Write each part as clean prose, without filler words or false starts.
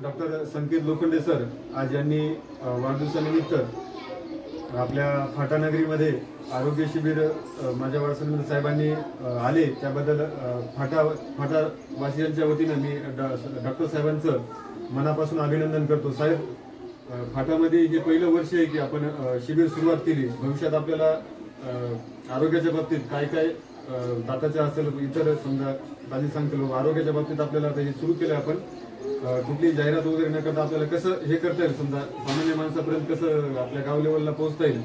Doctor संकेत Lokhande sir आज यांनी वाढदिवसानिमित्त आपल्या फाटानगरीमध्ये आरोग्य शिबिर माझ्या वारसदार साहेबांनी आले त्याबद्दल फाटावासियांच्या वतीने मी डॉक्टर साहेबांचं मनापासून अभिनंदन करतो। साहेब, फाटामध्ये हे पहिलं वर्ष आहे की आपण शिबिर सुरुवात केली। भविष्यात आपल्याला आरोग्याच्या बाबतीत काय काय दाताच्या असेल इतर समजा दादी सांगतील आरोग्याच्या बाबतीत आपल्याला हे सुरू केलं आपण कुठली जाहिरात वगैरे न करता आपल्याला कसं हे करता येईल समजा सामान्य माणसापर्यंत कसं आपल्या गाव लेवलला पोहोचता येईल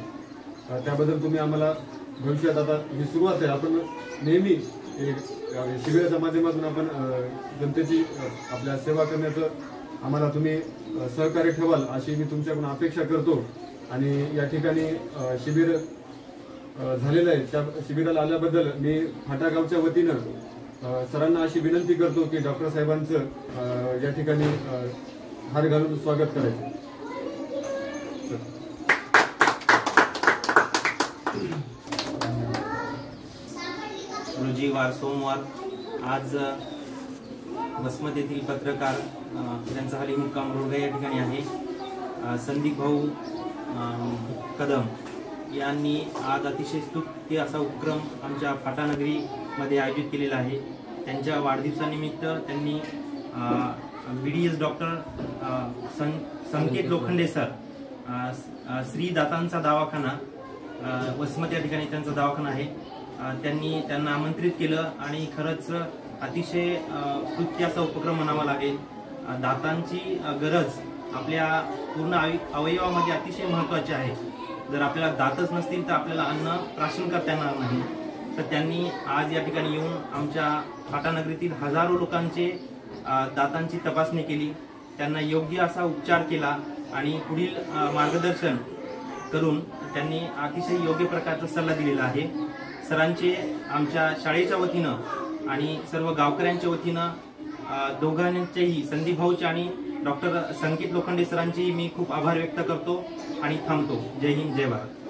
त्याबद्दल तुम्ही आम्हाला भविष्यात आता ही सुरुवात आहे आपण नेहमी शिबिराच्या माध्यमातून आपण जनतेची आपल्या सेवा करण्याचं आम्हाला तुम्ही सहकार्य ठेवाल अशी मी तुमच्याकडून अपेक्षा करतो। आणि या ठिकाणी शिबिर झालेलं आहे त्या शिबिराला आल्याबद्दल मी फाटा गावच्या वतीनं सरांना अशी विनंती करतो की डॉक्टर साहेबांचं या ठिकाणी हार घालून स्वागत करायचं। रोजी वार सोमवार आज वसमत येथील पत्रकार त्यांचा हाली मुक्काम रोडगा या ठिकाणी आहे। संदीप भाऊ कदम यांनी आज अतिशय स्तुत्य असा उपक्रम आमच्या फाटानगरीमध्ये आयोजित केलेला आहे। त्यांच्या वाढदिवसानिमित्त त्यांनी BDS डॉक्टर संकेत लोखंडे सर श्री दातांचा दवाखाना वसमत या ठिकाणी त्यांचा दवाखाना आहे त्यांनी त्यांना आमंत्रित केलं आणि खरंच अतिशय स्तुत्य असा उपक्रम म्हणावा लागेल। दातांची गरज आपल्या पूर्ण अवयवामध्ये अतिशय महत्त्वाची आहे। जर आपल्याला दातच नसतील तर आपल्याला अन्न प्राशन करता येणार नाही। तर त्यांनी आज या ठिकाणी येऊन आमच्या फाटानगरीतील हजारो लोकांचे दातांची तपासणी केली, त्यांना योग्य असा उपचार केला आणि पुढील मार्गदर्शन करून त्यांनी अतिशय योग्य प्रकारचा सल्ला दिलेला आहे। सरांचे आमच्या शाळेच्या वतीनं आणि सर्व गावकऱ्यांच्या वतीनं दोघांचेही संदीप भाऊचे आणि डॉक्टर संकेत लोखंडे सरांचे मी खूप आभार व्यक्त करतो आणि थांबतो। जय हिंद, जय भारत।